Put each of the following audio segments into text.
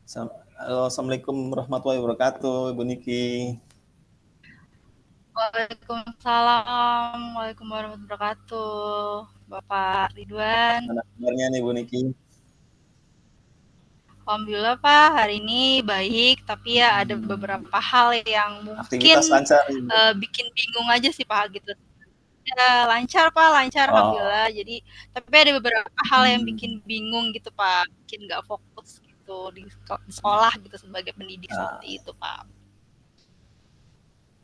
Halo, Assalamualaikum warahmatullahi wabarakatuh, Ibu Niki. Waalaikumsalam, waalaikumsalam warahmatullahi wabarakatuh, Bapak Ridwan. Gimana kabarnya nih, Bu Niki? Alhamdulillah Pak, hari ini baik, tapi ya ada Hmm, beberapa hal yang aktivitas mungkin lancar, Ibu? bikin bingung aja sih Pak gitu. Ya lancar Pak, lancar Oh, alhamdulillah. Jadi tapi ada beberapa hal yang hmm, bikin bingung gitu Pak, bikin nggak fokus gitu di sekolah gitu sebagai pendidik ah, seperti itu Pak.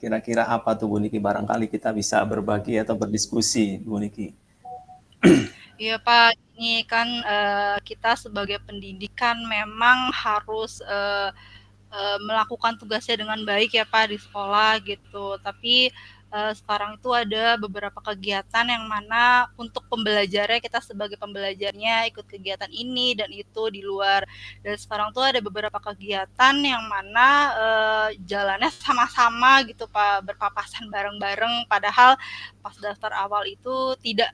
kira-kira apa tuh, Bu Niki? Barangkali kita bisa berbagi atau berdiskusi, Bu Niki. Iya Pak, ini kan kita sebagai pendidik kan memang harus melakukan tugasnya dengan baik ya Pak di sekolah gitu. Tapi sekarang itu ada beberapa kegiatan yang mana untuk pembelajarnya kita sebagai pembelajarnya ikut kegiatan ini dan itu di luar. Dan sekarang tuh ada beberapa kegiatan yang mana jalannya sama-sama gitu Pak, berpapasan bareng-bareng. Padahal pas daftar awal itu tidak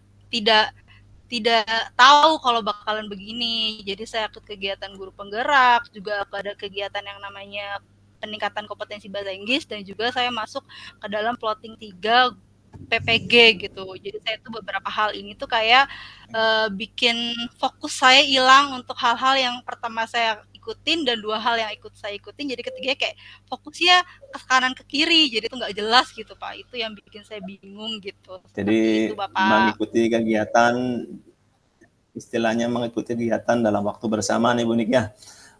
tidak tahu kalau bakalan begini. Jadi saya ikut kegiatan guru penggerak, juga ada kegiatan yang namanya peningkatan kompetensi bahasa Inggris dan juga saya masuk ke dalam plotting 3 PPG gitu. Jadi saya tuh beberapa hal ini tuh kayak bikin fokus saya hilang untuk hal-hal yang pertama saya ikutin dan dua hal yang saya ikutin. Jadi ketiga kayak fokusnya ke kanan ke kiri. Jadi itu nggak jelas gitu Pak. Itu yang bikin saya bingung gitu. Seperti Jadi itu Bapak. mengikuti kegiatan, istilahnya mengikuti kegiatan dalam waktu bersama nih, Bu Niki ya.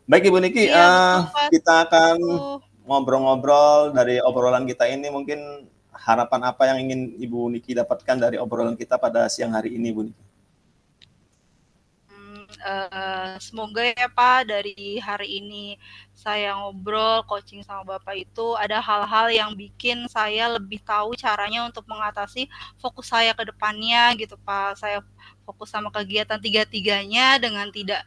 Baik, Ibu Niki, Iya betul Pak, kita akan tuh. ngobrol-ngobrol dari obrolan kita ini. Mungkin harapan apa yang ingin Ibu Niki dapatkan dari obrolan kita pada siang hari ini, Bu Niki? Semoga ya Pak dari hari ini saya ngobrol, coaching sama Bapak itu ada hal-hal yang bikin saya lebih tahu caranya untuk mengatasi fokus saya ke depannya gitu Pak. Saya fokus sama kegiatan tiga-tiganya dengan tidak,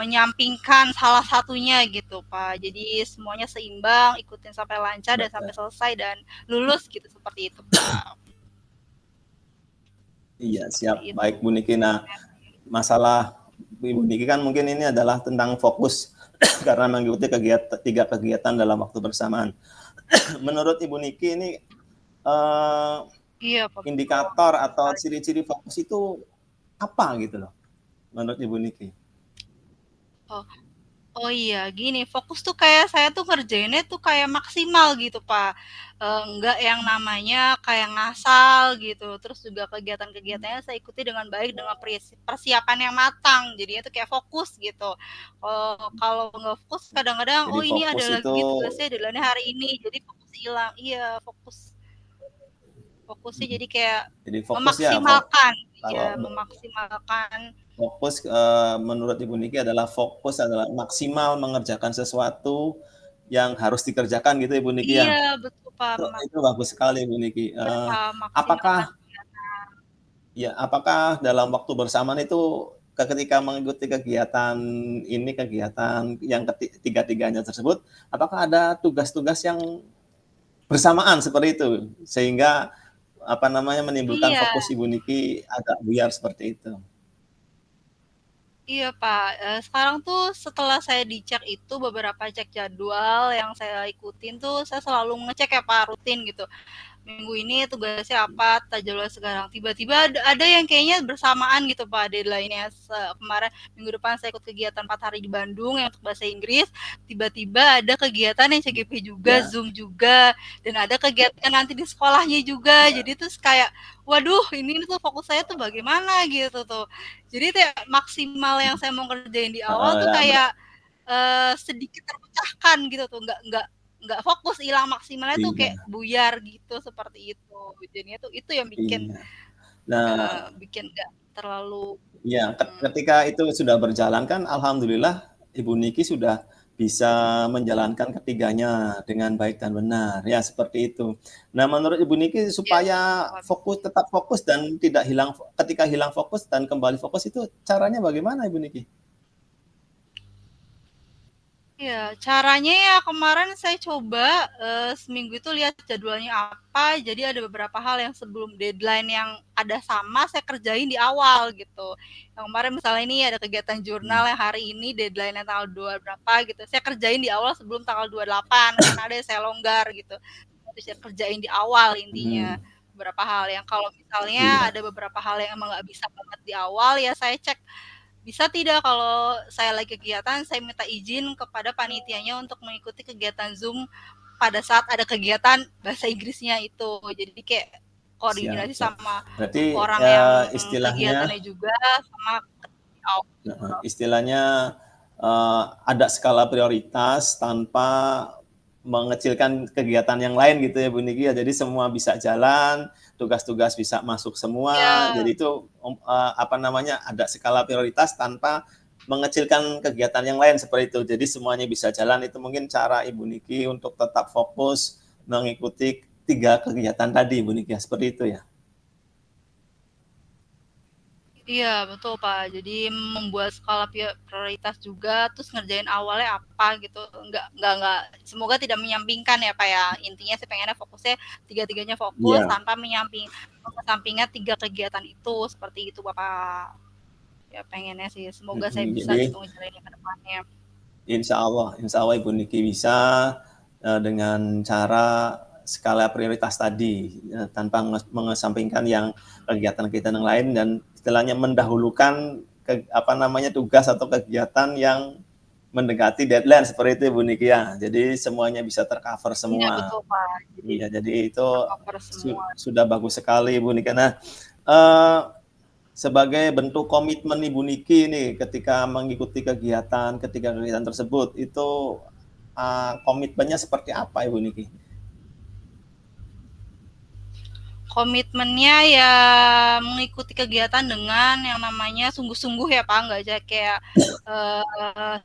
menyampingkan salah satunya gitu Pak. Jadi semuanya seimbang, ikutin sampai lancar dan sampai Betul. selesai dan lulus gitu, seperti itu Pak. Iya, Seperti siap. itu. Baik, Bu Niki. Nah, masalah Ibu Niki kan mungkin ini adalah tentang fokus karena mengikuti tiga kegiatan dalam waktu bersamaan. Menurut Ibu Niki ini eh, Iya Pak, betul. indikator atau ciri-ciri fokus itu apa gitu loh, menurut Ibu Niki? Oh. Oh iya, gini, fokus tuh kayak saya tuh ngerjainnya tuh kayak maksimal gitu, Pak. Enggak yang namanya kayak ngasal gitu. Terus juga kegiatan-kegiatannya saya ikuti dengan baik, dengan persiapan yang matang. Jadinya tuh kayak fokus gitu. Kalau nggak fokus kadang-kadang, Jadi oh ini ada fokus itu, lagi tugasnya deadline hari ini, jadi fokus hilang. Iya, fokusnya jadi kayak jadi fokus ya, memaksimalkan, kalau ya memaksimalkan. fokus menurut Ibu Niki adalah fokus adalah maksimal mengerjakan sesuatu yang harus dikerjakan gitu Ibu Niki Iya, ya. betul Pak, Itu bagus sekali Ibu Niki. iya Pak, maksimalkan Apakah apakah dalam waktu bersamaan itu ketika mengikuti kegiatan ini, kegiatan yang tiga-tiganya tersebut, apakah ada tugas-tugas yang bersamaan seperti itu sehingga apa namanya menimbulkan iya. fokus Ibu Niki agak buyar seperti itu? Iya, Pak, sekarang tuh setelah saya dicek itu beberapa cek jadwal yang saya ikutin tuh saya selalu ngecek ya, Pak, rutin gitu. Minggu ini tugasnya apa, jadwal sekarang. Tiba-tiba ada yang kayaknya bersamaan gitu Pak deadline-nya. Kemarin minggu depan saya ikut kegiatan 4 hari di Bandung yang untuk bahasa Inggris. Tiba-tiba ada kegiatan yang CGP juga, Ya, Zoom juga, dan ada kegiatan nanti di sekolahnya juga. ya. Jadi terus kayak, waduh ini tuh fokus saya tuh bagaimana gitu tuh. Jadi kayak maksimal yang saya mau kerjain di awal tuh Ya, kayak sedikit terpecahkan gitu tuh, nggak fokus, hilang maksimalnya tuh kayak iya, buyar gitu, seperti itu. Jadinya tuh itu yang bikin iya. Nah, bikin nggak terlalu ya, mhm. ketika itu sudah berjalan kan alhamdulillah Ibu Niki sudah bisa menjalankan ketiganya dengan baik dan benar, ya seperti itu. Nah, menurut Ibu Niki Iya, supaya alhamdulillah. fokus tetap fokus dan tidak hilang ketika hilang fokus dan kembali fokus itu caranya bagaimana Ibu Niki? Iya, caranya ya kemarin saya coba, seminggu itu lihat jadwalnya apa, jadi ada beberapa hal yang sebelum deadline yang ada sama, saya kerjain di awal gitu. Yang kemarin misalnya ini ada kegiatan jurnal Hmm. yang hari ini deadline-nya tanggal 2 berapa gitu, saya kerjain di awal sebelum tanggal 28 karena ada yang saya longgar gitu. Jadi saya kerjain di awal intinya, Hmm. beberapa hal yang kalau misalnya Iya. ada beberapa hal yang emang nggak bisa banget di awal, ya saya cek bisa tidak kalau saya lagi kegiatan, saya minta izin kepada panitianya untuk mengikuti kegiatan Zoom pada saat ada kegiatan bahasa Inggrisnya itu. Jadi kayak Siap, koordinasi siap. sama Berarti orang yang kegiatannya istilahnya juga sama istilahnya ada skala prioritas tanpa mengecilkan kegiatan yang lain gitu ya Bu Niki ya. Jadi semua bisa jalan, tugas-tugas bisa masuk semua. ya, Jadi itu apa namanya ada skala prioritas tanpa mengecilkan kegiatan yang lain seperti itu. Jadi semuanya bisa jalan. Itu mungkin cara Ibu Niki untuk tetap fokus mengikuti 3 kegiatan tadi Bu Niki ya. Seperti itu ya. iya betul Pak. Jadi membuat skala prioritas juga, terus ngerjain awalnya apa gitu. Enggak semoga tidak menyampingkan ya Pak ya. Intinya sih pengennya fokusnya tiga-tiganya fokus Iya. tanpa menyampingkan 3 kegiatan itu, seperti itu Bapak. Ya pengennya sih, semoga saya bisa Jadi gitu ngejalanin ke depannya. Insya Allah Ibu Niki bisa dengan cara skala prioritas tadi tanpa mengesampingkan yang kegiatan-kegiatan yang lain dan istilahnya mendahulukan apa namanya tugas atau kegiatan yang mendekati deadline seperti itu Ibu Niki ya. Jadi semuanya bisa tercover Iya semua. betul Pak, jadi Iya, jadi itu tercover semua. sudah bagus sekali Ibu Niki. Nah, eh, sebagai bentuk komitmen Ibu Niki nih ketika mengikuti kegiatan tersebut itu komitmennya seperti apa Ibu Niki? Komitmennya ya mengikuti kegiatan dengan yang namanya sungguh-sungguh ya Pak, nggak aja kayak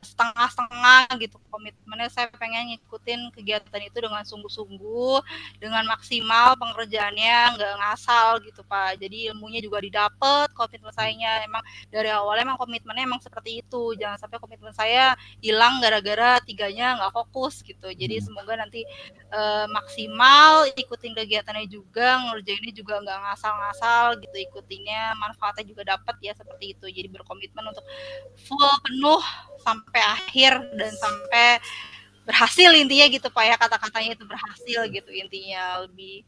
setengah-setengah gitu komitmennya. Saya pengen ngikutin kegiatan itu dengan sungguh-sungguh, dengan maksimal pengerjaannya, nggak ngasal gitu Pak. Jadi ilmunya juga didapat, komitmen saya emang dari awalnya emang komitmennya emang seperti itu. Jangan sampai komitmen saya hilang gara-gara tiganya nggak fokus gitu. Jadi semoga nanti maksimal, ikutin kegiatannya juga, ngerjainnya juga nggak ngasal-ngasal gitu, ikutinnya manfaatnya juga dapat ya seperti itu. Jadi berkomitmen untuk full penuh sampai akhir dan sampai berhasil intinya gitu Pak ya, kata-katanya itu berhasil gitu intinya, lebih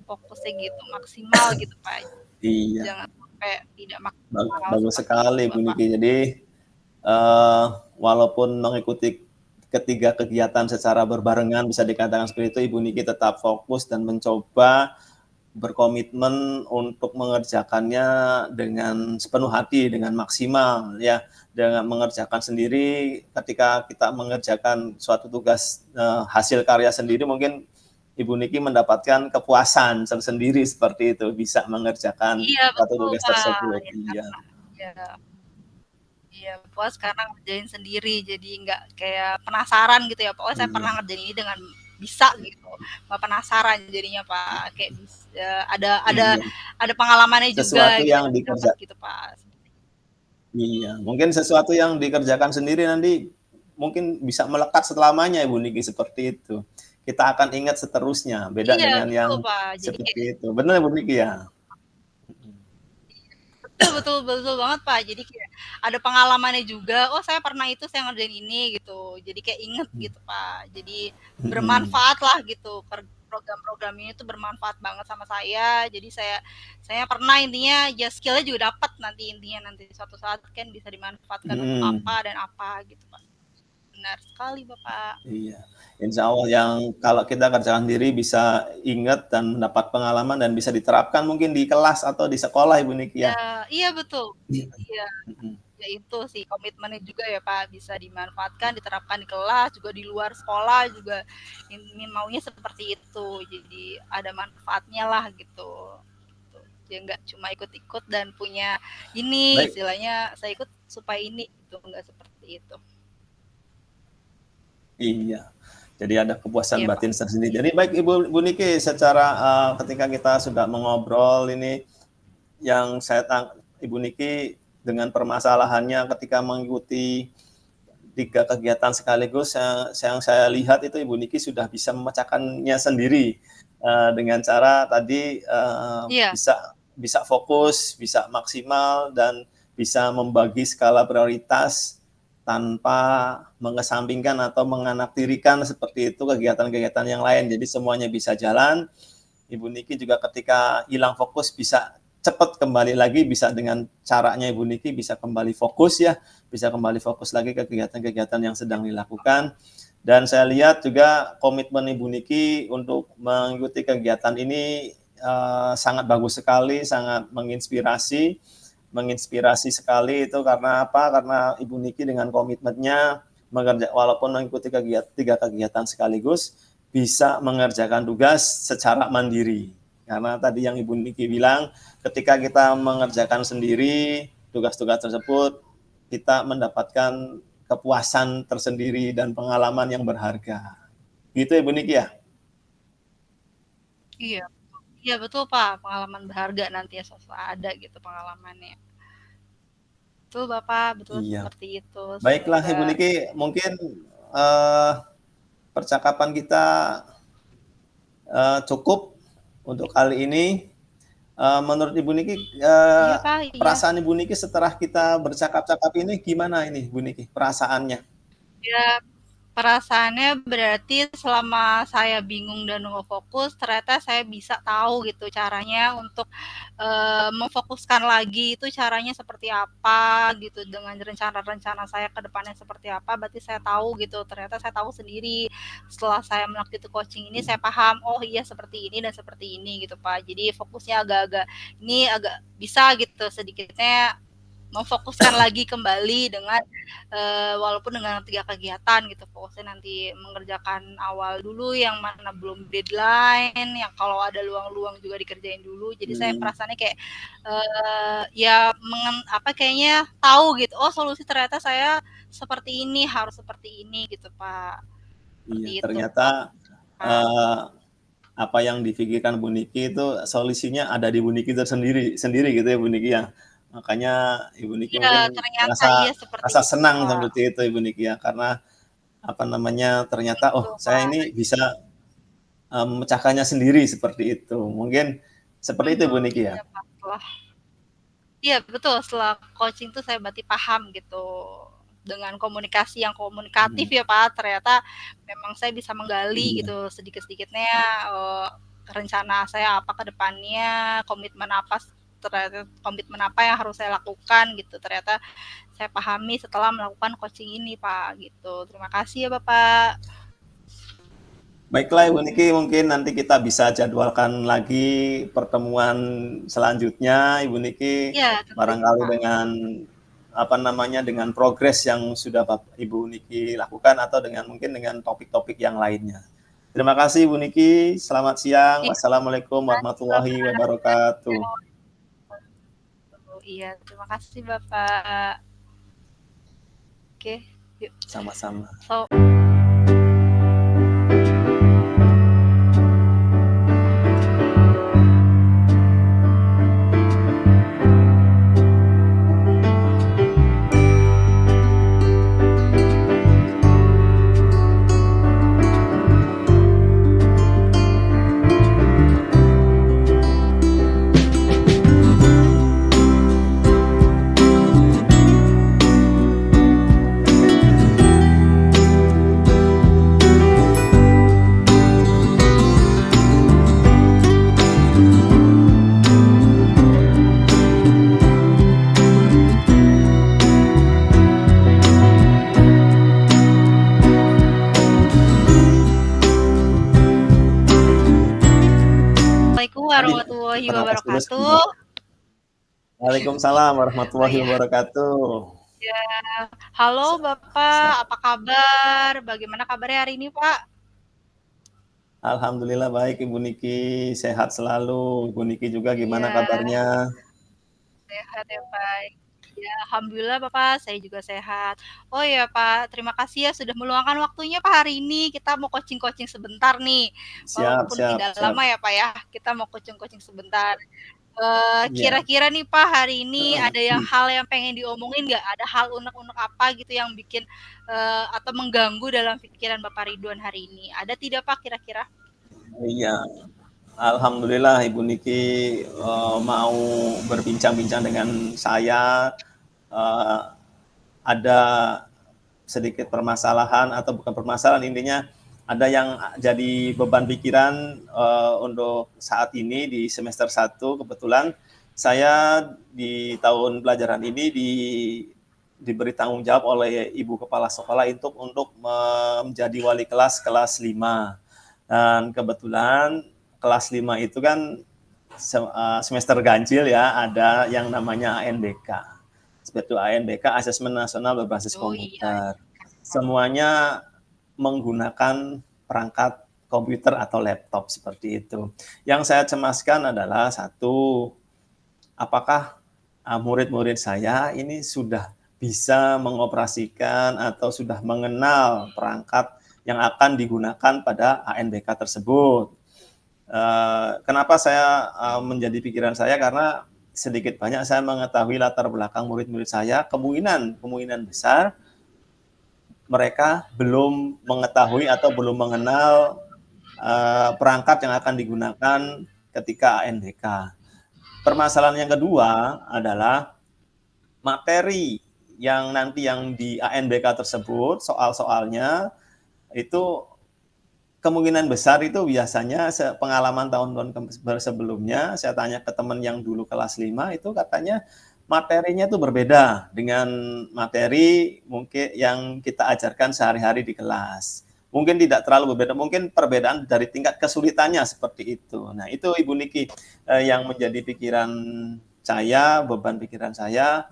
fokusnya gitu, maksimal gitu Pak. Iya, Jangan sampai tidak maksimal bagus seperti itu sekali Bu Bapak. Niki. Jadi uh, walaupun mengikuti ketiga kegiatan secara berbarengan bisa dikatakan seperti itu, Ibu Niki tetap fokus dan mencoba berkomitmen untuk mengerjakannya dengan sepenuh hati, dengan maksimal ya, dengan mengerjakan sendiri. Ketika kita mengerjakan suatu tugas hasil karya sendiri, mungkin Ibu Niki mendapatkan kepuasan tersendiri seperti itu, bisa mengerjakan Iya suatu betul tugas Pak, tersebut. ya Iya. karena ya iya, puas karena ngerjain sendiri, jadi nggak kayak penasaran gitu ya, pokoknya saya Iya. pernah ngerjain ini dengan bisa gitu, nggak penasaran jadinya Pak, kayak Iya. ada pengalamannya juga Sesuatu gitu yang yang didapat dikerja gitu Pak. iya, mungkin sesuatu yang dikerjakan sendiri nanti mungkin bisa melekat selamanya Ibu Niki seperti itu. Kita akan ingat seterusnya, beda Iya dengan yang betul Pak, jadi kayak seperti itu. Benar Ibu Niki ya? betul betul betul banget Pak, jadi kayak ada pengalamannya juga, "Oh saya pernah itu, saya ngerjain ini," gitu. Jadi kayak inget gitu Pak, jadi Mhm. bermanfaat lah gitu, program-program ini tuh bermanfaat banget sama saya, jadi saya pernah intinya ya skill-nya juga dapat nanti intinya nanti suatu saat kan bisa dimanfaatkan untuk Mhm. apa dan apa gitu Pak. Benar sekali Bapak. Iya. Insya Allah yang kalau kita kerjakan sendiri bisa ingat dan mendapat pengalaman dan bisa diterapkan mungkin di kelas atau di sekolah Ibu Niki ya? Ya, iya betul. Iya. Mhm. Ya itu sih komitmennya juga ya Pak, bisa dimanfaatkan, diterapkan di kelas, juga di luar sekolah juga ini maunya seperti itu. Jadi ada manfaatnya lah gitu. Gitu. Ya nggak cuma ikut-ikut dan punya ini Baik. istilahnya saya ikut supaya ini gitu, nggak seperti itu. Iya. Jadi ada kepuasan Iya Pak. batin tersendiri. Jadi baik Ibu Niki, secara ketika kita sudah mengobrol ini yang Ibu Niki dengan permasalahannya ketika mengikuti 3 kegiatan sekaligus yang saya lihat itu Ibu Niki sudah bisa memecahkannya sendiri dengan cara tadi Iya. bisa fokus, bisa maksimal dan bisa membagi skala prioritas tanpa mengesampingkan atau menganaktirikan seperti itu kegiatan-kegiatan yang lain. Jadi semuanya bisa jalan. Ibu Niki juga ketika hilang fokus bisa cepat kembali lagi, bisa dengan caranya Ibu Niki bisa kembali fokus ya, bisa kembali fokus lagi ke kegiatan-kegiatan yang sedang dilakukan. Dan saya lihat juga komitmen Ibu Niki untuk mengikuti kegiatan ini sangat bagus sekali, sangat menginspirasi sekali itu karena apa? Karena Ibu Niki dengan komitmennya walaupun mengikuti 3 kegiatan sekaligus, bisa mengerjakan tugas secara mandiri. Karena tadi yang Ibu Niki bilang, ketika kita mengerjakan sendiri tugas-tugas tersebut, kita mendapatkan kepuasan tersendiri dan pengalaman yang berharga. Gitu Ibu Niki ya? Iya. Iya betul Pak, pengalaman berharga nanti ya selalu ada gitu pengalamannya. Betul Bapak, betul Iya. seperti itu. Baiklah Ibu Semoga Niki, mungkin percakapan kita cukup untuk kali ini. Menurut Ibu Niki, iya Pak, iya. perasaan Ibu Niki setelah kita bercakap-cakap ini gimana ini Ibu Niki, perasaannya? Ya, perasaannya berarti selama saya bingung dan nggak fokus, ternyata saya bisa tahu gitu caranya untuk memfokuskan lagi itu caranya seperti apa gitu dengan rencana-rencana saya ke depannya seperti apa. Berarti saya tahu gitu. Ternyata saya tahu sendiri setelah saya melakukan coaching ini saya paham oh iya seperti ini dan seperti ini gitu Pak. Jadi fokusnya agak-agak ini agak bisa gitu sedikitnya memfokuskan lagi kembali dengan walaupun dengan 3 kegiatan gitu, fokusnya nanti mengerjakan awal dulu yang mana belum deadline, yang kalau ada luang-luang juga dikerjain dulu. Jadi saya perasaannya kayak ya kayaknya tahu gitu, oh solusi ternyata saya seperti ini, harus seperti ini gitu, Pak. Iya, Seperti itu, ternyata Pak. apa yang difikirkan Bu Niki itu solusinya ada di Bu Niki sendiri gitu ya Bu Niki ya. Makanya Ibu Niki Iya, mungkin ternyata iya merasa seperti itu, senang Pak. seperti itu Ibu Niki ya, karena apa namanya, ternyata, Itu, oh saya Pak. ini bisa memecahkannya sendiri seperti itu. Mungkin seperti itu Bu Niki ya? Iya, Pak, iya betul, setelah coaching tuh saya berarti paham gitu, dengan komunikasi yang komunikatif Hmm, ya Pak, ternyata memang saya bisa menggali iya. gitu sedikit-sedikitnya, rencana saya apa ke depannya, komitmen apa yang harus saya lakukan gitu, ternyata saya pahami setelah melakukan coaching ini Pak, gitu. Terima kasih ya Bapak. Baiklah Ibu Niki, mungkin nanti kita bisa jadwalkan lagi pertemuan selanjutnya Ibu Niki, Iya tentunya barangkali Pak. dengan apa namanya, dengan progres yang sudah Ibu Niki lakukan atau mungkin dengan topik-topik yang lainnya. Terima kasih Ibu Niki, selamat siang. Iya, Wassalamualaikum terima kasih warahmatullahi Bapak. wabarakatuh. Iya, terima kasih Bapak. Oke, yuk. Sama-sama. So Assalamualaikum Tadi warahmatullahi bernapas dulu wabarakatuh. sebentar. Waalaikumsalam Oh warahmatullahi ya, wabarakatuh. ya. Halo Bapak, Sa- apa kabar? Bagaimana kabarnya hari ini Pak? Alhamdulillah baik Ibu Niki, sehat selalu. Ibu Niki juga gimana Iya, kabarnya? sehat ya Pak. Ya, alhamdulillah Bapak, saya juga sehat. Oh ya Pak, terima kasih ya sudah meluangkan waktunya Pak hari ini. Kita mau coaching-coaching sebentar nih. Siap, Walaupun siap, tidak siap. lama ya Pak ya, kita mau coaching-coaching sebentar. Iya. Kira-kira nih Pak, hari ini Heeh. ada yang hal yang pengen diomongin nggak? Ada hal unek-unek apa gitu yang bikin, atau mengganggu dalam pikiran Bapak Ridwan hari ini? Ada tidak Pak kira-kira? Iya. Alhamdulillah Ibu Niki mau berbincang-bincang dengan saya. Eh, ada sedikit permasalahan atau bukan permasalahan, intinya ada yang jadi beban pikiran untuk saat ini di semester 1. Kebetulan saya di tahun pelajaran ini diberi tanggung jawab oleh Ibu Kepala Sekolah untuk menjadi wali kelas 5. Dan kebetulan kelas 5 itu kan semester ganjil ya, ada yang namanya ANBK. Seperti ANBK, Asesmen Nasional Berbasis Oh iya, Komputer. Semuanya menggunakan perangkat komputer atau laptop seperti itu. Yang saya cemaskan adalah satu, apakah murid-murid saya ini sudah bisa mengoperasikan atau sudah mengenal perangkat yang akan digunakan pada ANBK tersebut. Kenapa saya menjadi pikiran saya, karena sedikit banyak saya mengetahui latar belakang murid-murid saya, kemungkinan besar mereka belum mengetahui atau belum mengenal perangkat yang akan digunakan ketika ANBK. Permasalahan yang kedua adalah materi yang nanti yang di ANBK tersebut, soal-soalnya itu kemungkinan besar itu biasanya pengalaman tahun-tahun sebelumnya, saya tanya ke teman yang dulu kelas 5 itu katanya materinya itu berbeda dengan materi mungkin yang kita ajarkan sehari-hari di kelas. Mungkin tidak terlalu berbeda, mungkin perbedaan dari tingkat kesulitannya seperti itu. Nah, itu Ibu Niki yang menjadi pikiran saya, beban pikiran saya,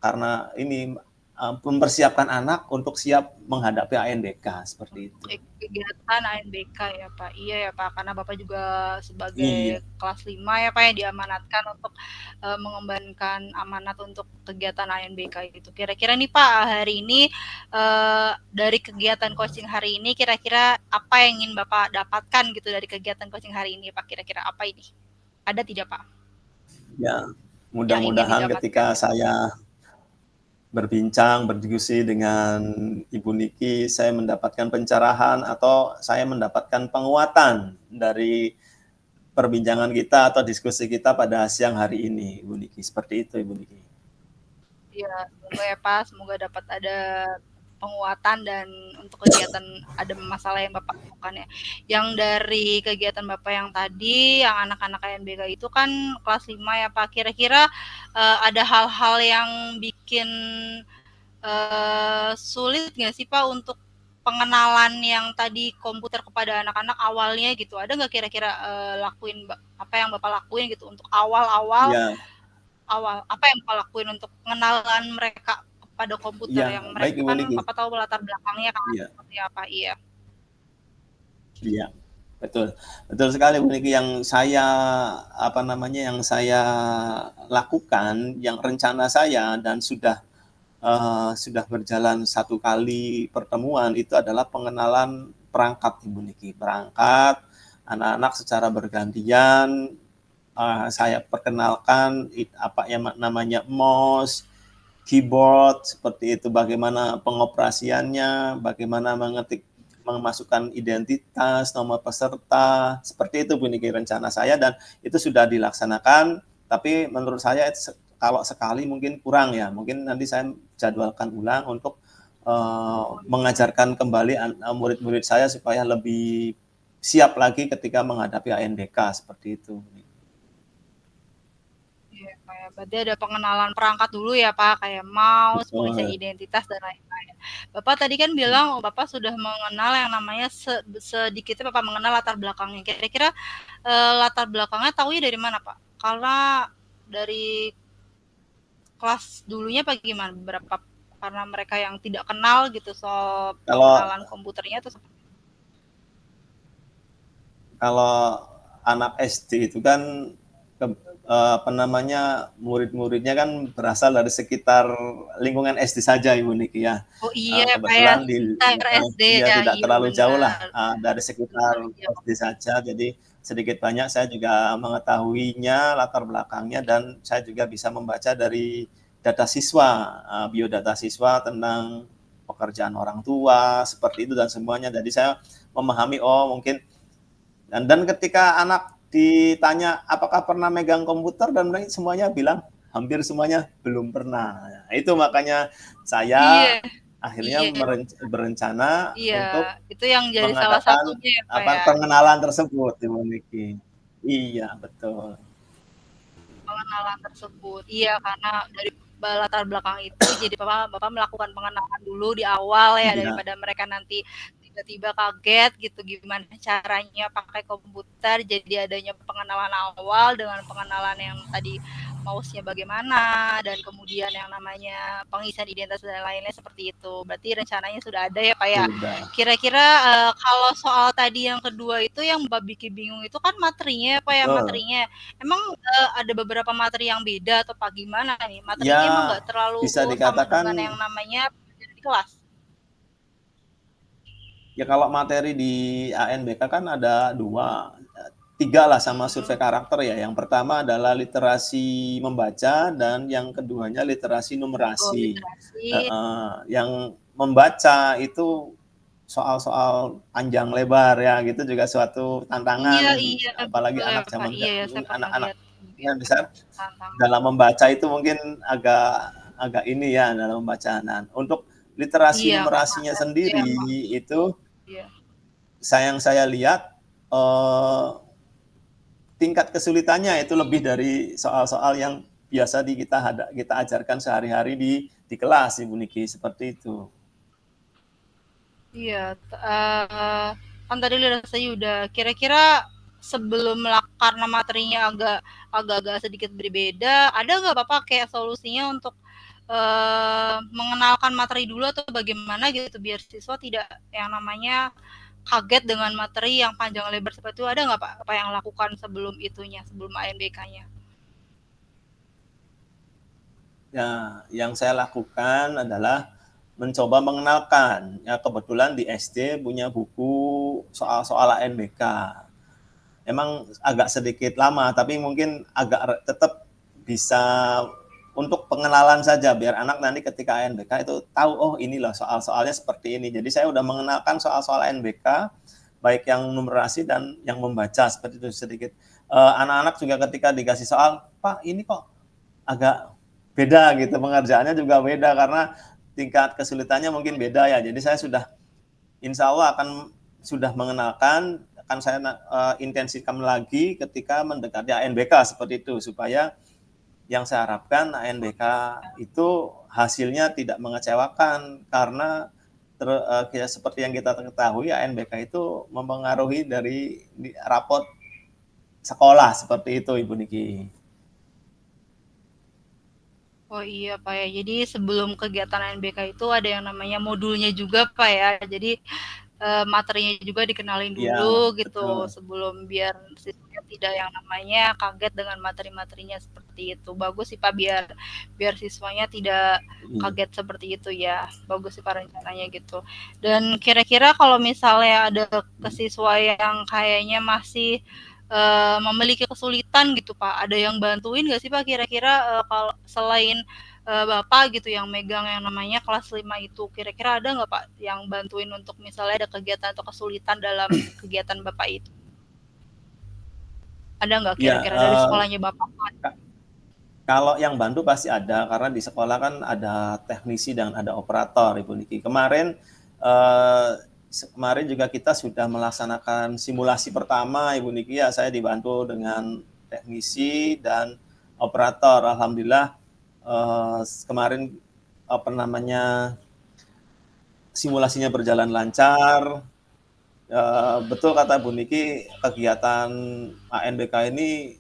karena ini mempersiapkan anak untuk siap menghadapi ANBK seperti itu. kegiatan ANBK ya Pak. Iya ya Pak, karena Bapak juga Iya. sebagai kelas 5 ya Pak yang diamanatkan untuk mengembankan amanat untuk kegiatan ANBK itu. Kira-kira nih Pak, hari ini dari kegiatan coaching hari ini kira-kira apa yang ingin Bapak dapatkan gitu dari kegiatan coaching hari ini Pak? Kira-kira apa ini? Ada tidak Pak Ya, yang ingin mudah-mudahan didapatkan ketika gitu? saya berbincang, berdiskusi dengan Ibu Niki, saya mendapatkan pencerahan atau saya mendapatkan penguatan dari perbincangan kita atau diskusi kita pada siang hari ini, Ibu Niki. Seperti itu, Ibu Niki. Ya, semoga ya Pak, semoga dapat ada penguatan dan untuk kegiatan ada masalah yang Bapak lakukan ya. Yang dari kegiatan Bapak yang tadi, yang anak-anak ANBK itu kan kelas 5 ya Pak. Kira-kira ada hal-hal yang bikin sulit nggak sih Pak untuk pengenalan yang tadi komputer kepada anak-anak awalnya gitu? Ada nggak kira-kira lakuin apa yang Bapak lakuin gitu untuk awal-awal Ya, apa yang Bapak lakuin untuk pengenalan mereka kepada komputer iya, yang baik mereka Ibu kan Niki. Bapak tahu latar belakangnya kan Iya, seperti apa? Iya. iya, betul. Betul sekali Bu Niki, yang saya yang saya lakukan, yang rencana saya dan sudah berjalan 1 kali pertemuan itu adalah pengenalan perangkat Ibu Niki. Perangkat anak-anak secara bergantian saya perkenalkan apa yang namanya mouse, keyboard, seperti itu, bagaimana pengoperasiannya, bagaimana memasukkan identitas, nomor peserta, seperti itu Bu Niki rencana saya, dan itu sudah dilaksanakan, tapi menurut saya kalau sekali mungkin kurang ya, mungkin nanti saya jadwalkan ulang untuk mengajarkan kembali murid-murid saya supaya lebih siap lagi ketika menghadapi ANBK seperti itu. Iya, kayak berarti ada pengenalan perangkat dulu ya Pak, kayak mouse, pengisian Betul. identitas dan lain-lain. Bapak tadi kan bilang Bapak sudah mengenal yang namanya sedikitnya Bapak mengenal latar belakangnya. Kira-kira latar belakangnya taunya dari mana Pak? Karena dari kelas dulunya apa gimana? Beberapa karena mereka yang tidak kenal gitu soal Kalau pengenalan komputernya atau kalau anak SD itu kan murid-muridnya kan berasal dari sekitar lingkungan SD saja Ibu Niki ya. oh iya Pak ya, Kebetulan sekitar SD ya ya, tidak iya terlalu jauh lah benar. dari sekitar Iya, SD saja. Jadi sedikit banyak saya juga mengetahuinya, latar belakangnya, dan saya juga bisa membaca dari data siswa, biodata siswa tentang pekerjaan orang tua, seperti itu dan semuanya. Jadi saya memahami, oh mungkin, dan ketika anak ditanya apakah pernah megang komputer, dan semuanya bilang hampir semuanya belum pernah. Nah, itu makanya saya Iya, akhirnya iya, berencana iya, untuk itu yang jadi salah mengadakan satunya ya, Pak, ya? pengenalan tersebut, Ibu Niki. Iya, betul. Pengenalan tersebut. Iya, karena dari latar belakang itu jadi Bapak melakukan pengenalan dulu di awal ya, Iya, daripada mereka nanti tiba-tiba kaget gitu gimana caranya pakai komputer. Jadi adanya pengenalan awal dengan pengenalan yang tadi mouse-nya bagaimana, dan kemudian yang namanya pengisian identitas dan lainnya seperti itu. Berarti rencananya sudah ada ya, Pak, ya? sudah. Kira-kira, kalau soal tadi yang kedua itu yang Mbak bikin bingung itu kan materinya ya, Pak, ya, Betul. materinya. Emang, ada beberapa materi yang beda atau apa gimana nih? Ya, Materinya emang nggak terlalu, bisa sama dikatakan, dengan yang namanya pelajaran di kelas? ya kalau materi di ANBK kan ada dua, tiga lah sama survei Mhm. karakter ya. Yang pertama adalah literasi membaca, dan yang keduanya literasi Oh, numerasi. literasi. Yang membaca itu soal-soal panjang lebar ya, gitu juga suatu Iya, tantangan, iya, apalagi betul ya, anak Pak. zaman Iya ya, saya pernah anak-anak lihat yang begitu, besar tantangan. dalam membaca itu mungkin agak agak ini ya dalam membaca. Nah, untuk literasi Iya, karena numerasinya SD sendiri ya, Pak. itu Iya. yang saya lihat, eh, tingkat kesulitannya itu lebih dari soal-soal yang biasa kita ajarkan sehari-hari di kelas, Ibu Niki, seperti itu. Iya, kan tadi rasanya udah kira-kira sebelum karena materinya agak-agak sedikit berbeda, ada nggak Bapak kayak solusinya untuk mengenalkan materi dulu atau bagaimana gitu biar siswa tidak yang namanya kaget dengan materi yang panjang lebar seperti itu, ada nggak Pak apa yang lakukan sebelum itunya, sebelum ANBK-nya? Ya, yang saya lakukan adalah mencoba mengenalkan. Ya, kebetulan di SD punya buku soal-soal ANBK. Emang agak sedikit lama, tapi mungkin agak tetap bisa untuk pengenalan saja, biar anak nanti ketika ANBK itu tahu, oh ini loh soal-soalnya seperti ini. Jadi saya udah mengenalkan soal-soal ANBK, baik yang numerasi dan yang membaca, seperti itu sedikit. Anak-anak juga ketika dikasih soal, Pak ini kok agak beda gitu, pengerjaannya juga beda karena tingkat kesulitannya mungkin beda ya. Jadi saya sudah, insya Allah akan sudah mengenalkan, akan saya intensifkan lagi ketika mendekati ANBK seperti itu, supaya yang saya harapkan ANBK itu hasilnya tidak mengecewakan, karena seperti yang kita ketahui ANBK itu mempengaruhi dari rapot sekolah, seperti itu Ibu Niki. Oh iya Pak ya, jadi sebelum kegiatan ANBK itu ada yang namanya modulnya juga Pak ya, jadi materinya juga dikenalin Iya, dulu gitu betul. sebelum biar siswanya tidak yang namanya kaget dengan materi-materinya seperti itu. Bagus sih Pak biar biar siswanya tidak Iya. kaget seperti itu ya. Bagus sih Pak rencananya gitu. Dan kira-kira kalau misalnya ada ke siswa yang kayaknya masih memiliki kesulitan gitu Pak, ada yang bantuin nggak sih Pak kira-kira kalau selain Bapak gitu yang megang yang namanya kelas 5 itu, kira-kira ada nggak Pak yang bantuin untuk misalnya ada kegiatan atau kesulitan dalam kegiatan Bapak itu? Ada nggak Ya, kira-kira dari sekolahnya Bapak Pak? kalau yang bantu pasti ada, karena di sekolah kan ada teknisi dan ada operator, Ibu Niki. Kemarin juga kita sudah melaksanakan simulasi pertama, Ibu Niki. Ya, saya dibantu dengan teknisi dan operator. Alhamdulillah, kemarin apa namanya, simulasinya berjalan lancar. Betul kata Bu Niki, kegiatan ANBK ini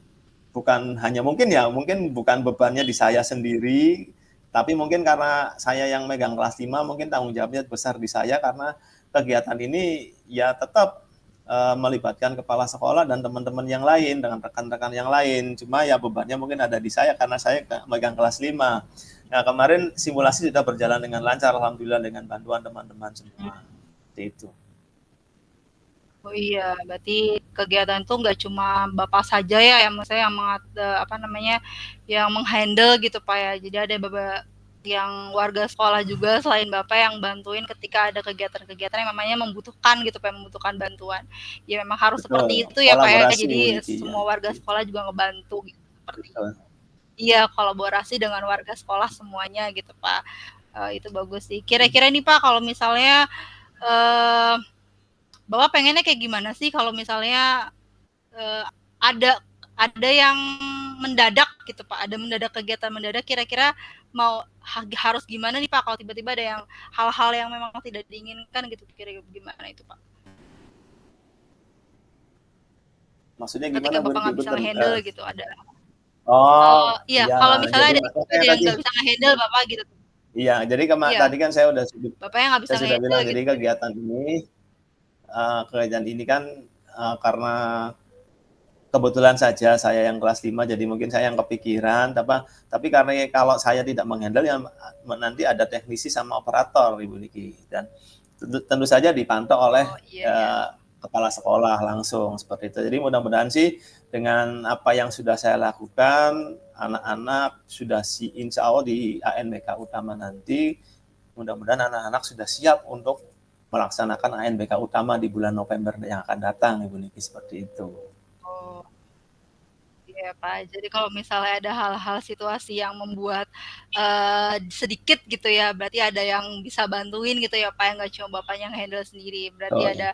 mungkin bukan bebannya di saya sendiri, tapi mungkin karena saya yang megang kelas 5, mungkin tanggung jawabnya besar di saya, karena kegiatan ini ya tetap melibatkan kepala sekolah dan teman-teman yang lain, dengan rekan-rekan yang lain. Cuma ya bebannya mungkin ada di saya karena saya megang kelas 5. Nah, kemarin simulasi sudah berjalan dengan lancar, alhamdulillah, dengan bantuan teman-teman semua. Seperti itu. Oh iya, berarti kegiatan itu nggak cuma Bapak saja ya yang maksudnya yang apa namanya, yang meng-handle gitu, Pak, ya. Jadi ada yang warga sekolah juga selain Bapak yang bantuin ketika ada kegiatan-kegiatan yang namanya membutuhkan gitu, Pak, membutuhkan bantuan. Ya memang harus seperti Betul, itu ya, Pak, ya. kolaborasi Ibu Jadi Niki ya. semua warga sekolah juga ngebantu gitu, seperti itu. Betul. Iya, kolaborasi dengan warga sekolah semuanya gitu, Pak. Itu bagus sih. Kira-kira nih, Pak, kalau misalnya, eee Bapak pengennya kayak gimana sih kalau misalnya, eee, ada yang mendadak gitu, Pak, ada kegiatan mendadak kira-kira mau harus gimana nih, Pak, kalau tiba-tiba ada yang hal-hal yang memang tidak diinginkan gitu, kira gimana itu, Pak? Maksudnya Ketika gimana Bu Bapak Niki? nggak bisa Bentar, nge-handle gitu, ada iya, iya, kalau misalnya jadi ada maksudnya tiba-tiba yang tadi nggak bisa nge-handle Bapak gitu. iya, jadi Iya, tadi kan Bapaknya nggak bisa saya sudah nge-handle bilang, jadi gitu. kegiatan ini kan, karena kebetulan saja saya yang kelas 5, jadi mungkin saya yang kepikiran, tapi karena kalau saya tidak menghandle ya nanti ada teknisi sama operator Ibu Niki, dan tentu saja dipantau oleh Oh, iya iya. kepala sekolah langsung seperti itu. Jadi mudah-mudahan sih dengan apa yang sudah saya lakukan, anak-anak sudah insya Allah di ANBK utama nanti, mudah-mudahan anak-anak sudah siap untuk melaksanakan ANBK utama di bulan November yang akan datang Ibu Niki, seperti itu. Oh. Iya, Pak. Jadi kalau misalnya ada hal-hal situasi yang membuat, sedikit gitu ya, berarti ada yang bisa bantuin gitu ya, Pak, ya, nggak cuma Bapaknya yang handle sendiri. Berarti Oh, ada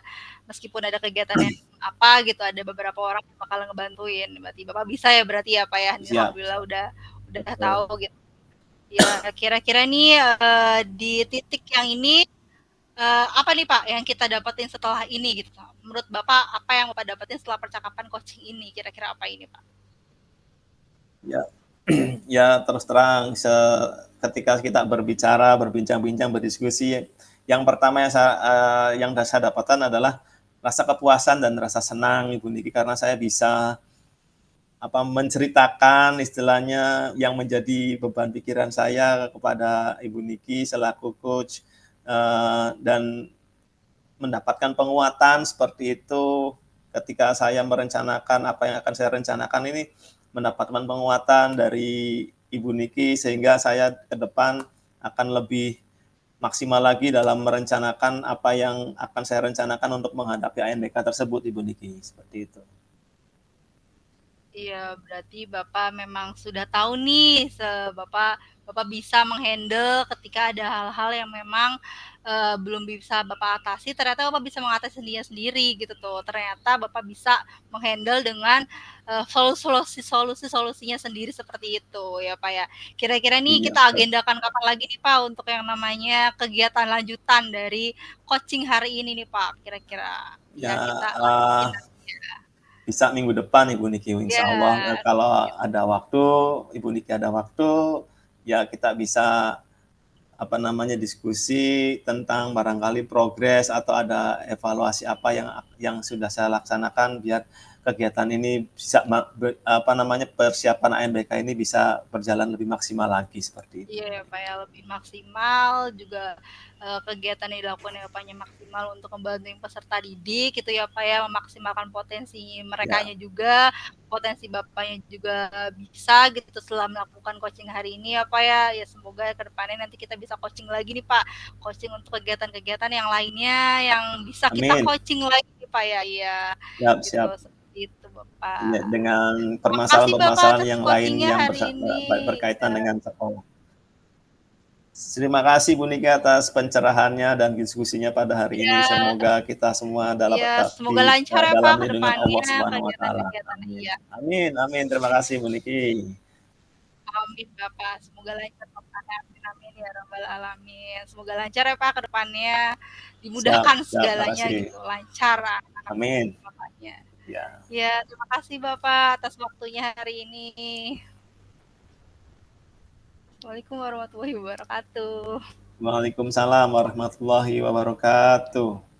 meskipun ada kegiatan yang apa gitu, ada beberapa orang yang bakal ngebantuin. Berarti Bapak bisa ya berarti ya, Pak, ya? Ini siap, alhamdulillah siap. udah Betul. tahu gitu. Ya, kira-kira nih, di titik yang ini, apa nih, Pak, yang kita dapetin setelah ini gitu, Pak? Menurut Bapak, apa yang Bapak dapetin setelah percakapan coaching ini? Kira-kira apa ini, Pak? Ya, ya terus terang ketika kita berbicara, berbincang-bincang, berdiskusi, yang pertama yang saya dapatkan adalah rasa kepuasan dan rasa senang Ibu Niki, karena saya bisa menceritakan istilahnya yang menjadi beban pikiran saya kepada Ibu Niki selaku coach, dan mendapatkan penguatan seperti itu ketika saya merencanakan apa yang akan saya rencanakan ini, mendapatkan penguatan dari Ibu Niki sehingga saya ke depan akan lebih maksimal lagi dalam merencanakan apa yang akan saya rencanakan untuk menghadapi ANBK tersebut Ibu Niki, seperti itu. Iya, berarti Bapak memang sudah tahu nih, Bapak Bapak bisa menghandle ketika ada hal-hal yang memang, belum bisa Bapak atasi, ternyata Bapak bisa mengatasi sendiri gitu tuh. Ternyata Bapak bisa menghandle dengan, solusi-solusinya sendiri seperti itu ya, Pak, ya. Kira-kira nih Iya, kita agendakan kapan lagi nih, Pak, untuk yang namanya kegiatan lanjutan dari coaching hari ini nih, Pak, kira-kira? ya Biar kita lanjutin bisa minggu depan Ibu Niki, insya Allah ya. kalau ada waktu, Ibu Niki ada waktu, ya kita bisa diskusi tentang barangkali progres atau ada evaluasi apa yang sudah saya laksanakan biar kegiatan ini bisa persiapan ANBK ini bisa berjalan lebih maksimal lagi seperti itu. Iya ya, Pak, ya, lebih maksimal juga, kegiatan yang dilakukan ya, Bapaknya maksimal untuk ngebantuin peserta didik gitu ya, Pak, ya, memaksimalkan potensi Ya, merekanya juga, potensi Bapaknya juga bisa gitu setelah melakukan coaching hari ini ya, Pak, ya. Ya semoga ke depannya nanti kita bisa coaching lagi nih, Pak, coaching untuk kegiatan-kegiatan yang lainnya yang bisa kita amin. coaching lagi nih, Pak, ya. Iya, Siap, gitu, siap. seperti itu, Bapak. Ya, dengan Terima kasih, Bapak, permasalahan-permasalahan atas yang lain coaching-nya yang hari ini. berkaitan Ya. dengan sekolah. Terima kasih Bu Nika atas pencerahannya dan diskusinya pada hari ini. Iya. Semoga kita semua dalam Iya, tetap semoga lancar ya dalam Pak ke lindungan depannya Allah Subhanahu wa taala. kegiatan-kegiatan Amin. iya. Amin, amin. Terima kasih Bu Niki. Amin Bapak, semoga lancar ke depannya, amin amin ya rabbal alamin. Semoga lancar ya Pak ke depannya, Siap, dimudahkan siap. Terima segalanya kasih. gitu, lancar anak-anak Amin. Bapaknya. Ya. Ya, terima kasih Bapak atas waktunya hari ini. Assalamualaikum warahmatullahi wabarakatuh. Waalaikumsalam warahmatullahi wabarakatuh.